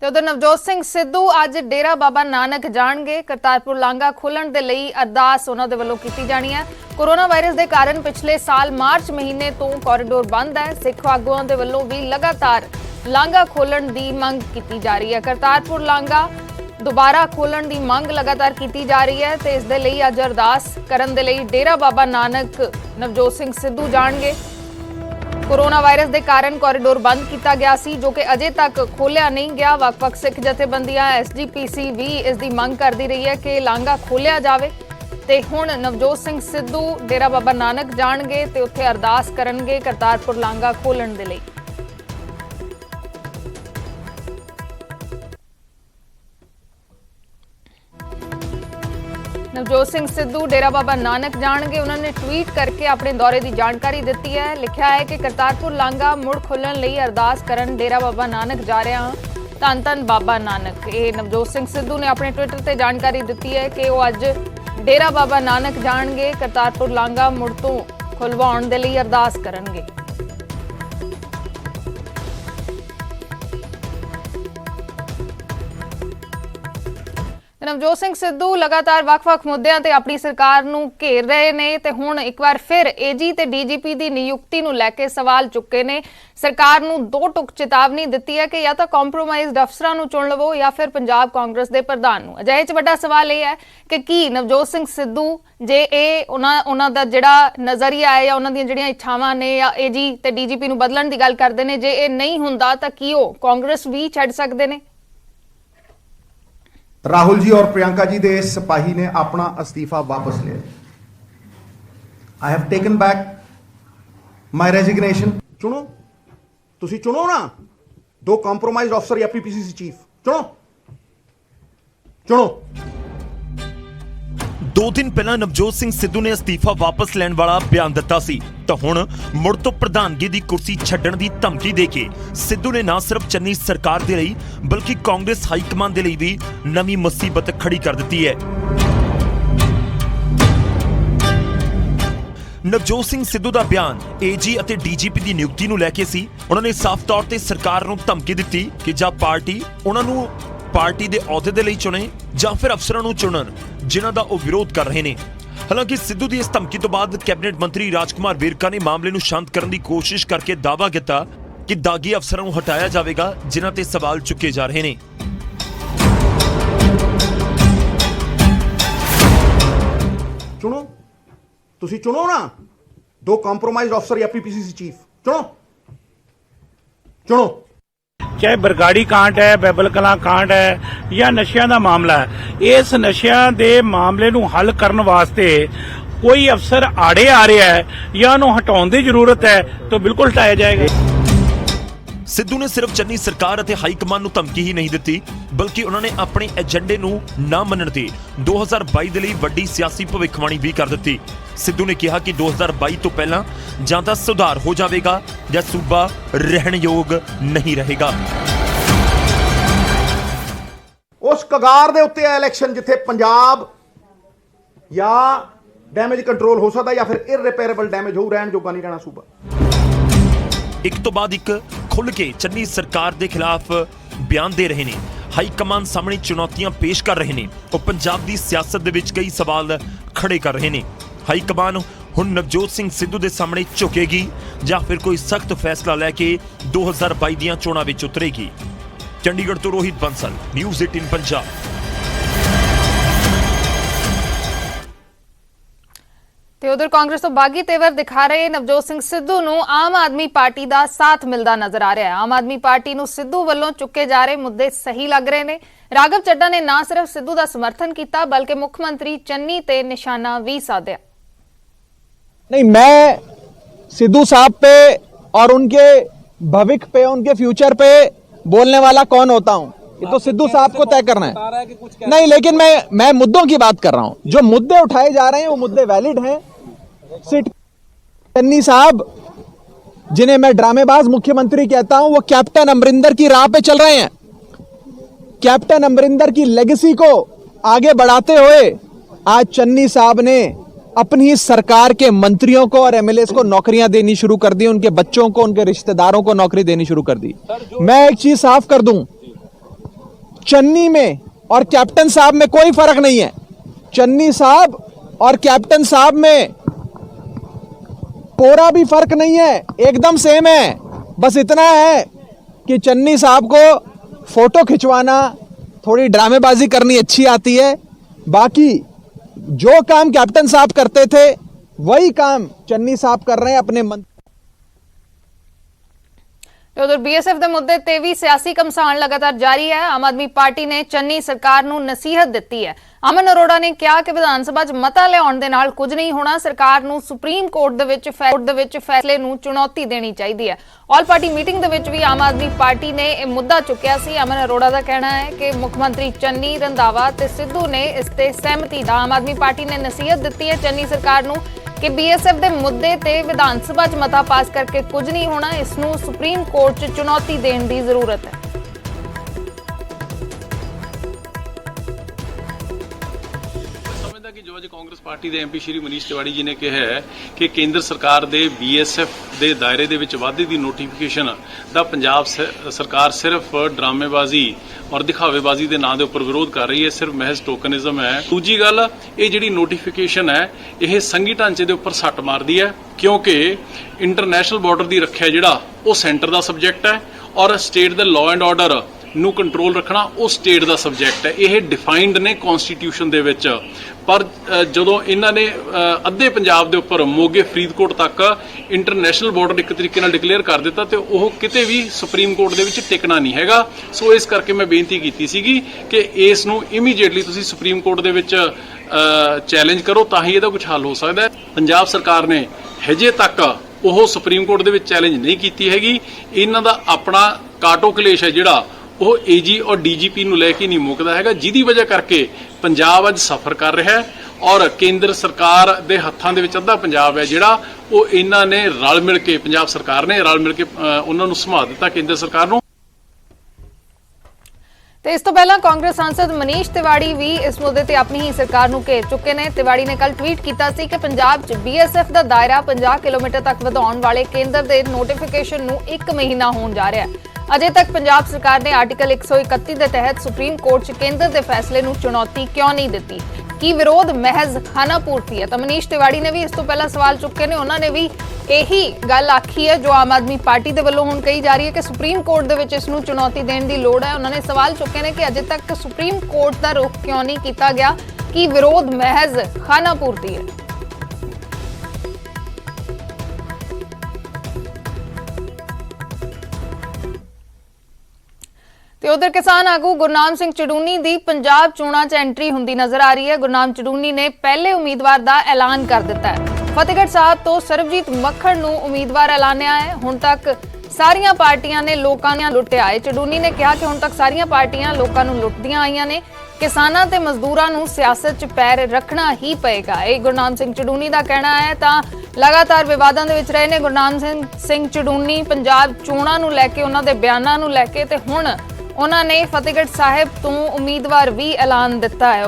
ਤੇ ਉਧਰ ਨਵਜੋਤ ਸਿੰਘ ਸਿੱਧੂ ਅੱਜ ਡੇਰਾ ਬਾਬਾ ਨਾਨਕ ਜਾਣਗੇ। ਕਰਤਾਰਪੁਰ ਲਾਂਘਾ ਖੋਲਣ ਦੇ ਲਈ ਅਰਦਾਸ ਉਹਨਾਂ ਦੇ ਵੱਲੋਂ ਕੀਤੀ ਜਾਣੀ ਹੈ। ਕੋਰੋਨਾ ਵਾਇਰਸ ਦੇ ਕਾਰਨ ਪਿਛਲੇ ਸਾਲ ਮਾਰਚ ਮਹੀਨੇ ਤੋਂ ਕੋਰੀਡੋਰ ਬੰਦ ਹੈ। ਸਿੱਖ ਆਗੂਆਂ ਦੇ ਵੱਲੋਂ ਵੀ ਲਗਾਤਾਰ ਲਾਂਘਾ ਖੋਲਣ ਦੀ ਮੰਗ ਕੀਤੀ ਜਾ ਰਹੀ ਹੈ। ਕਰਤਾਰਪੁਰ ਲਾਂਘਾ ਦੁਬਾਰਾ ਖੋਲਣ ਦੀ ਮੰਗ ਲਗਾਤਾਰ ਕੀਤੀ ਜਾ ਰਹੀ ਹੈ ਤੇ ਇਸ ਦੇ ਲਈ ਅੱਜ ਅਰਦਾਸ ਕਰਨ ਦੇ ਲਈ ਡੇਰਾ ਬਾਬਾ ਨਾਨਕ ਨਵਜੋਤ ਸਿੰਘ ਸਿੱਧੂ ਜਾਣਗੇ। कोरोना वायरस के कारण कॉरिडोर बंद किया गया सी, जो कि अजे तक खोलिया नहीं गया। वख-वख सिख जथेबंदियां SGPC भी इसकी मंग करती रही है कि लांघा खोलिया जाए। ते हुण नवजोत सिंह सिद्धू डेरा बाबा नानक जाणगे ते उत्थे अरदास करनगे करतारपुर लांघा खोलण दे लई। नवजोत सिंह सिद्धू डेरा बाबा नानक जाणगे। उन्होंने ट्वीट करके अपने दौरे की जानकारी दी है। लिखा है कि करतारपुर लांघा मुड़ खोलण लई अरदास करन डेरा बाबा नानक जा रहा हाँ, धन धन बाबा नानक। ये नवजोत सिंह सिद्धू ने अपने ट्विटर से जानकारी दी है कि वो अज डेरा बाबा नानक जाणगे, करतारपुर लांघा मुड़ तो खुलवाउण दे लई अरदास करनगे। नवजोत सिंह सिद्धू लगातार वख-वख मुद्दों ते अपनी सरकार नूं घेर रहे ने ते हुण एक बार फिर AG ते DGP की नियुक्ति नूं लैके सवाल चुके ने। सरकार नूं दो टुक चेतावनी दी है कि या तो कॉम्प्रोमाइज़ अफसरां नूं चुन लवो या फिर पंजाब कांग्रेस के प्रधान नूं। अजिहे च वड्डा सवाल यह है कि की नवजोत सिंह सिद्धू जे उन्हां दा जिहड़ा नज़रिया है या उन्हां दीयां जिहड़ियां इच्छावां ने या AG ते DGP नूं बदलण दी गल करदे ने, जे इह नहीं हुंदा तां की ओह कांग्रेस भी छड्ड सकदे ने? राहुल जी और प्रियंका जी दे सिपाही ने अपना अस्तीफा वापस लिया। I have taken back my resignation. चुनो, तुसी चुनो ना दो कॉम्प्रोमाइज अफसर या PPCC चीफ चुनो चुनो। 2 दिन पहला नवजोत सिंह सिद्धू ने अस्तीफा वापस लैण वाला बयान दिता सी, तो हुण मुड़ तो प्रधानगी की कुर्सी छड्डण दी धमकी दे के सिद्धू ने ना सिर्फ चन्नी सरकार दे लई बल्कि कांग्रेस हाईकमान दे लई भी नवी मुसीबत खड़ी कर दी है। नवजोत सिंह सिद्धू का बयान AG ਅਤੇ DGP ਦੀ ਨਿਯੁਕਤੀ ਨੂੰ ਲੈ ਕੇ ਸੀ। ਉਹਨਾਂ ਨੇ ਸਾਫ਼ ਤੌਰ ਤੇ ਸਰਕਾਰ ਨੂੰ ਧਮਕੀ ਦਿੱਤੀ ਕਿ ਜਾਂ ਪਾਰਟੀ ਉਹਨਾਂ ਨੂੰ पार्टी के अहुदे के लिए चुने या फिर अफसरों को चुनन जिन्हां दा वो विरोध कर रहे हैं। हालांकि सिद्धू की इस धमकी तो बाद कैबिनेट मंत्री राजकुमार वेरका ने मामले को शांत करने की कोशिश करके दावा किया कि दागी अफसरों को हटाया जाएगा जिन्हां ते सवाल चुके जा रहे हैं। चुनो, तुसी चुनो ना दो कॉम्प्रोमाइज अफसर या PPCC चीफ चुनो चुनो। चाहे बरगाड़ी कांड है, बैबल कलां कांड है या नशियां दा मामला है, इस नशियां दे मामले नूं हल करन वास्ते कोई अफसर आड़े आ रहा है या उन्होंने हटाउण दी जरूरत है तो बिल्कुल हटाया जाएगा। सिद्धू ने सिर्फ चन्नी सरकार और हाईकमान नूं धमकी ही नहीं दी बल्कि उन्होंने अपने एजेंडे नूं ना मनण ते 2022 दे लई वड्डी सियासी भविष्यवाणी भी कर दी। सिद्धू ने कहा कि 2022 तो पहला जां तां सुधार हो जाएगा या सूबा रहण योग नहीं रहेगा। उस कगार दे उत्ते इलेक्शन जिथे पंजाब या डैमेज कंट्रोल हो सकता या फिर इररिपेयरेबल डैमेज हो, रहण जोगा नहीं रहना सूबा। एक तो बाद एक खुल के चन्नी सरकार के खिलाफ बयान दे रहे हैं। हाईकमान सामने चुनौतियां पेश कर रहे हैं और पंजाब की सियासत दे विच कई सवाल खड़े कर रहे हैं। हाईकमान हुण नवजोत सिंह सिद्धू के सामने झुकेगी या फिर कोई सख्त फैसला लैके 2022 दीयां चोणां विच उतरेगी? चंडीगढ़ तो रोहित बंसल, न्यूज़ 18 पंजाब। ਤੇ ਉਧਰ ਕਾਂਗਰਸ ਤੋਂ ਬਾਗੀ ਤੇਵਰ ਦਿਖਾ ਰਹੇ ਨਵਜੋਤ ਸਿੰਘ ਸਿੱਧੂ ਨੂੰ ਆਮ ਆਦਮੀ ਪਾਰਟੀ ਦਾ ਸਾਥ ਮਿਲਦਾ ਨਜ਼ਰ ਆ ਰਿਹਾ ਹੈ। ਆਮ ਆਦਮੀ ਪਾਰਟੀ ਨੂੰ ਸਿੱਧੂ ਵੱਲੋਂ ਚੁੱਕੇ ਜਾ ਰਹੇ ਮੁੱਦੇ ਸਹੀ ਲੱਗ ਰਹੇ ਨੇ। ਰਾਘਵ ਚੱਡਾ ਨੇ ਨਾ ਸਿਰਫ ਸਿੱਧੂ ਦਾ ਸਮਰਥਨ ਕੀਤਾ ਬਲਕਿ ਮੁੱਖ ਮੰਤਰੀ ਚੰਨੀ ਤੇ ਨਿਸ਼ਾਨਾ ਵੀ ਸਾਧਿਆ। नहीं, मैं सिद्धू साहब पे और उनके भविष्य पे, उनके फ्यूचर पे बोलने वाला कौन होता हूं, ये तो सिद्धू साहब को तय करना है। नहीं, लेकिन मैं मुद्दों की बात कर रहा हूं। जो मुद्दे उठाए जा रहे हैं वो मुद्दे वैलिड हैं। चन्नी साहब, जिन्हें मैं ड्रामेबाज मुख्यमंत्री कहता हूं, वो कैप्टन अमरिंदर की राह पे चल रहे हैं। कैप्टन अमरिंदर की लेगेसी को आगे बढ़ाते हुए आज चन्नी साहब ने अपनी सरकार के मंत्रियों को और MLAs को नौकरियां देनी शुरू कर दी, उनके बच्चों को, उनके रिश्तेदारों को नौकरी देनी शुरू कर दी। मैं एक चीज साफ कर दूं, चन्नी में और कैप्टन साहब में कोई फर्क नहीं है। चन्नी साहब और कैप्टन साहब में कोरा भी फर्क नहीं है, एकदम सेम है। बस इतना है कि चन्नी साहब को फोटो खिंचवाना, थोड़ी ड्रामेबाजी करनी अच्छी आती है। बाकी जो काम कैप्टन साहब करते थे वही काम चन्नी साहब कर रहे हैं अपने मंत्री। ਉਧਰ ਬੀਐਸਐਫ ਦੇ ਮੁੱਦੇ ਤੇ ਵੀ ਸਿਆਸੀ ਘਮਸਾਨ ਲਗਾਤਾਰ ਜਾਰੀ ਹੈ। ਆਮ ਆਦਮੀ ਪਾਰਟੀ ਨੇ ਚੰਨੀ ਸਰਕਾਰ ਨੂੰ ਨਸੀਹਤ ਦਿੱਤੀ ਹੈ। ਅਮਨ ਅਰੋੜਾ ਨੇ ਕਿਹਾ ਕਿ ਵਿਧਾਨ ਸਭਾ 'ਚ ਮਤਾ ਲਿਆਉਣ ਦੇ ਨਾਲ ਕੁਝ ਨਹੀਂ ਹੋਣਾ, ਸਰਕਾਰ ਨੂੰ ਸੁਪਰੀਮ ਕੋਰਟ ਦੇ ਵਿੱਚ ਫੈਸਲੇ ਨੂੰ ਚੁਣੌਤੀ ਦੇਣੀ ਚਾਹੀਦੀ ਹੈ। ਆਲ ਪਾਰਟੀ ਮੀਟਿੰਗ ਦੇ ਵਿੱਚ ਵੀ ਆਮ ਆਦਮੀ ਪਾਰਟੀ ਨੇ ਇਹ ਮੁੱਦਾ ਚੁੱਕਿਆ ਸੀ। ਅਮਨ ਅਰੋੜਾ ਦਾ ਕਹਿਣਾ ਹੈ ਕਿ ਮੁੱਖ ਮੰਤਰੀ ਚੰਨੀ, ਰੰਧਾਵਾ ਤੇ ਸਿੱਧੂ ਨੇ ਇਸ ਤੇ ਸਹਿਮਤੀ ਦਾ ਆਮ ਆਦਮੀ ਪਾਰਟੀ ਨੇ ਨਸੀਹਤ ਦਿੱਤੀ ਹੈ ਚੰਨੀ ਸਰਕਾਰ ਨੂੰ ਕਿ ਬੀਐਸਐਫ ਦੇ ਮੁੱਦੇ ਤੇ ਵਿਧਾਨ ਸਭਾ 'ਚ ਮਤਾ ਪਾਸ ਕਰਕੇ ਕੁਝ ਨਹੀਂ ਹੋਣਾ, ਇਸ ਨੂੰ ਸੁਪਰੀਮ ਕੋਰਟ 'ਚ ਚੁਣੌਤੀ ਦੇਣ ਦੀ ਜ਼ਰੂਰਤ ਹੈ। ਕਿ ਜੋ ਅੱਜ ਕਾਂਗਰਸ ਪਾਰਟੀ ਦੇ ਐਮਪੀ ਸ਼੍ਰੀ ਮਨੀਸ਼ ਤਿਵਾੜੀ ਜੀ ਨੇ ਕਿਹਾ ਹੈ ਕਿ ਕੇਂਦਰ ਸਰਕਾਰ ਦੇ ਬੀਐਸਐਫ ਦੇ ਦਾਇਰੇ ਦੇ ਵਿੱਚ ਵਾਧੇ ਦੀ ਨੋਟੀਫਿਕੇਸ਼ਨ ਦਾ ਪੰਜਾਬ ਸਰਕਾਰ ਸਿਰਫ ਡਰਾਮੇਬਾਜ਼ੀ ਔਰ ਦਿਖਾਵੇਬਾਜ਼ੀ ਦੇ ਨਾਂ ਦੇ ਉੱਪਰ ਵਿਰੋਧ ਕਰ ਰਹੀ ਹੈ, ਸਿਰਫ ਮਹਿਜ਼ ਟੋਕਨਿਜ਼ਮ ਹੈ। ਦੂਜੀ ਗੱਲ, ਇਹ ਜਿਹੜੀ ਨੋਟੀਫਿਕੇਸ਼ਨ ਹੈ ਇਹ ਸੰਘੀ ਢਾਂਚੇ ਦੇ ਉੱਪਰ ਸੱਟ ਮਾਰਦੀ ਹੈ, ਕਿਉਂਕਿ ਇੰਟਰਨੈਸ਼ਨਲ ਬਾਰਡਰ ਦੀ ਰੱਖਿਆ ਜਿਹੜਾ ਉਹ ਸੈਂਟਰ ਦਾ ਸਬਜੈਕਟ ਹੈ ਔਰ ਸਟੇਟ ਦੇ ਲਾਅ ਐਂਡ ਆਰਡਰ ਨੂੰ ਕੰਟਰੋਲ ਰੱਖਣਾ ਉਹ ਸਟੇਟ ਦਾ ਸਬਜੈਕਟ ਹੈ। ਇਹ ਡਿਫਾਈਨਡ ਨੇ ਕਨਸਟੀਟਿਊਸ਼ਨ ਦੇ ਵਿੱਚ। ਪਰ ਜਦੋਂ ਇਹਨਾਂ ਨੇ ਅੱਧੇ ਪੰਜਾਬ ਦੇ ਉੱਪਰ ਮੋਗੇ ਫਰੀਦਕੋਟ ਤੱਕ ਇੰਟਰਨੈਸ਼ਨਲ ਬਾਰਡਰ ਇੱਕ ਤਰੀਕੇ ਨਾਲ ਡਿਕਲੇਅਰ ਕਰ ਦਿੱਤਾ ਤੇ ਉਹ ਕਿਤੇ ਵੀ ਸੁਪਰੀਮ ਕੋਰਟ ਦੇ ਵਿੱਚ ਟਿਕਣਾ ਨਹੀਂ ਹੈਗਾ। ਸੋ ਇਸ ਕਰਕੇ ਮੈਂ ਬੇਨਤੀ ਕੀਤੀ ਸੀਗੀ ਕਿ ਇਸ ਨੂੰ ਇਮੀਡੀਏਟਲੀ ਤੁਸੀਂ ਸੁਪਰੀਮ ਕੋਰਟ ਦੇ ਵਿੱਚ ਚੈਲੰਜ ਕਰੋ, ਤਾਂ ਹੀ ਇਹਦਾ ਕੁਝ ਹੱਲ ਹੋ ਸਕਦਾ ਹੈ। ਪੰਜਾਬ ਸਰਕਾਰ ਨੇ ਹਜੇ ਤੱਕ ਉਹ ਸੁਪਰੀਮ ਕੋਰਟ ਦੇ ਵਿੱਚ ਚੈਲੰਜ ਨਹੀਂ ਕੀਤੀ ਹੈਗੀ। ਇਹਨਾਂ ਦਾ ਆਪਣਾ ਕਾਟੋ ਕਲੇਸ਼ ਹੈ ਜਿਹੜਾ ਉਹ ਏਜੀ ਔਰ ਡੀਜੀਪੀ ਨੂੰ ਲੈ ਕੇ ਨਹੀਂ ਮੁੱਕਦਾ ਹੈਗਾ, ਜਿਹਦੀ ਵਜ੍ਹਾ ਕਰਕੇ ਪੰਜਾਬ ਅੱਜ ਸਫਰ ਕਰ ਰਿਹਾ ਹੈ ਔਰ ਕੇਂਦਰ ਸਰਕਾਰ ਦੇ ਹੱਥਾਂ ਦੇ ਵਿੱਚ ਅੱਧਾ ਪੰਜਾਬ ਹੈ ਜਿਹੜਾ ਉਹ ਇਹਨਾਂ ਨੇ ਰਲ ਮਿਲ ਕੇ, ਪੰਜਾਬ ਸਰਕਾਰ ਨੇ ਰਲ ਮਿਲ ਕੇ ਉਹਨਾਂ ਨੂੰ ਸੰਭਾਲ ਦਿੱਤਾ ਕੇਂਦਰ ਸਰਕਾਰ ਨੂੰ। ਤੇ ਇਸ ਤੋਂ ਪਹਿਲਾਂ ਕਾਂਗਰਸ ਸਾਂਸਦ ਮਨੀਸ਼ ਤਿਵਾੜੀ ਵੀ ਇਸ ਮੁੱਦੇ ਤੇ ਆਪਣੀ ਹੀ ਸਰਕਾਰ ਨੂੰ ਘੇਰ ਚੁੱਕੇ ਨੇ। ਤਿਵਾੜੀ ਨੇ ਕੱਲ ਟਵੀਟ ਕੀਤਾ ਸੀ ਕਿ ਪੰਜਾਬ 'ਚ ਬੀਐਸਐਫ ਦਾ ਦਾਇਰਾ 50 ਕਿਲੋਮੀਟਰ ਤੱਕ ਵਧਾਉਣ ਵਾਲੇ ਕੇਂਦਰ ਦੇ ਨੋਟੀਫਿਕੇਸ਼ਨ ਨੂੰ 1 ਮਹੀਨਾ ਹੋਣ ਜਾ ਰਿਹਾ ਹੈ। ਅਜੇ ਤੱਕ ਪੰਜਾਬ ਸਰਕਾਰ ਨੇ ਆਰਟੀਕਲ 131 ਦੇ ਤਹਿਤ ਸੁਪਰੀਮ ਕੋਰਟ 'ਚ ਕੇਂਦਰ ਦੇ ਫੈਸਲੇ ਨੂੰ ਚੁਣੌਤੀ ਕਿਉਂ ਨਹੀਂ ਦਿੱਤੀ? ਕੀ ਵਿਰੋਧ ਮਹਿਜ਼ ਖਾਨਾਪੂਰਤੀ ਹੈ? ਤਾਂ ਮਨੀਸ਼ ਤਿਵਾੜੀ ਨੇ ਵੀ ਇਸ ਤੋਂ ਪਹਿਲਾਂ ਸਵਾਲ ਚੁੱਕੇ ਨੇ। ਉਹਨਾਂ ਨੇ ਵੀ ਇਹੀ ਗੱਲ ਆਖੀ ਹੈ ਜੋ ਆਮ ਆਦਮੀ ਪਾਰਟੀ ਦੇ ਵੱਲੋਂ ਹੁਣ ਕਹੀ ਜਾ ਰਹੀ ਹੈ ਕਿ ਸੁਪਰੀਮ ਕੋਰਟ ਦੇ ਵਿੱਚ ਇਸ ਨੂੰ ਚੁਣੌਤੀ ਦੇਣ ਦੀ ਲੋੜ ਹੈ। ਉਹਨਾਂ ਨੇ ਸਵਾਲ ਚੁੱਕੇ ਨੇ ਕਿ ਅਜੇ ਤੱਕ ਸੁਪਰੀਮ ਕੋਰਟ ਦਾ ਰੁਖ ਕਿਉਂ ਨਹੀਂ ਕੀਤਾ ਗਿਆ? ਕੀ ਵਿਰੋਧ ਮਹਿਜ਼ ਖਾਨਾਪੂਰਤੀ ਹੈ? ਤੇ ਉਧਰ ਕਿਸਾਨ ਆਗੂ ਗੁਰਨਾਮ ਸਿੰਘ ਚੜੂਨੀ ਦੀ ਪੰਜਾਬ ਚੋਣਾਂ 'ਚ ਐਂਟਰੀ ਹੁੰਦੀ ਨਜ਼ਰ ਆ ਰਹੀ ਹੈ। ਗੁਰਨਾਮ ਚੜੂਨੀ ਨੇ ਪਹਿਲੇ ਉਮੀਦਵਾਰ ਦਾ ਐਲਾਨ ਕਰ ਦਿੱਤਾ ਹੈ। ਫਤਿਹਗੜ੍ਹ ਸਾਹਿਬ ਤੋਂ ਸਰਬਜੀਤ ਮੱਖਣ ਨੂੰ ਉਮੀਦਵਾਰ ਐਲਾਨਿਆ ਹੈ। ਹੁਣ ਤੱਕ ਸਾਰੀਆਂ ਪਾਰਟੀਆਂ ਨੇ ਲੋਕਾਂ ਨੂੰ ਲੁੱਟਿਆ ਹੈ। ਚੜੂਨੀ ਨੇ ਕਿਹਾ ਕਿ ਹੁਣ ਤੱਕ ਸਾਰੀਆਂ ਪਾਰਟੀਆਂ ਲੋਕਾਂ ਨੂੰ ਲੁੱਟਦੀਆਂ ਆਈਆਂ ਨੇ, ਕਿਸਾਨਾਂ ਤੇ ਮਜ਼ਦੂਰਾਂ ਨੂੰ ਸਿਆਸਤ 'ਚ ਪੈਰ ਰੱਖਣਾ ਹੀ ਪਏਗਾ। ਇਹ ਗੁਰਨਾਮ ਸਿੰਘ ਚੜੂਨੀ ਦਾ ਕਹਿਣਾ ਹੈ। ਤਾਂ ਲਗਾਤਾਰ ਵਿਵਾਦਾਂ ਦੇ ਵਿੱਚ ਰਹੇ ਨੇ ਗੁਰਨਾਮ ਸਿੰਘ ਚੜੂਨੀ ਪੰਜਾਬ ਚੋਣਾਂ ਨੂੰ ਲੈ ਕੇ, ਉਹਨਾਂ ਦੇ ਬਿਆਨਾਂ ਨੂੰ ਲੈ ਕੇ, ਤੇ ਹੁਣ ਉਹਨਾਂ ਨੇ ਫਤਿਹਗੜ੍ਹ ਸਾਹਿਬ ਤੋਂ ਉਮੀਦਵਾਰ ਵੀ ਐਲਾਨ ਦਿੱਤਾ ਹੈ।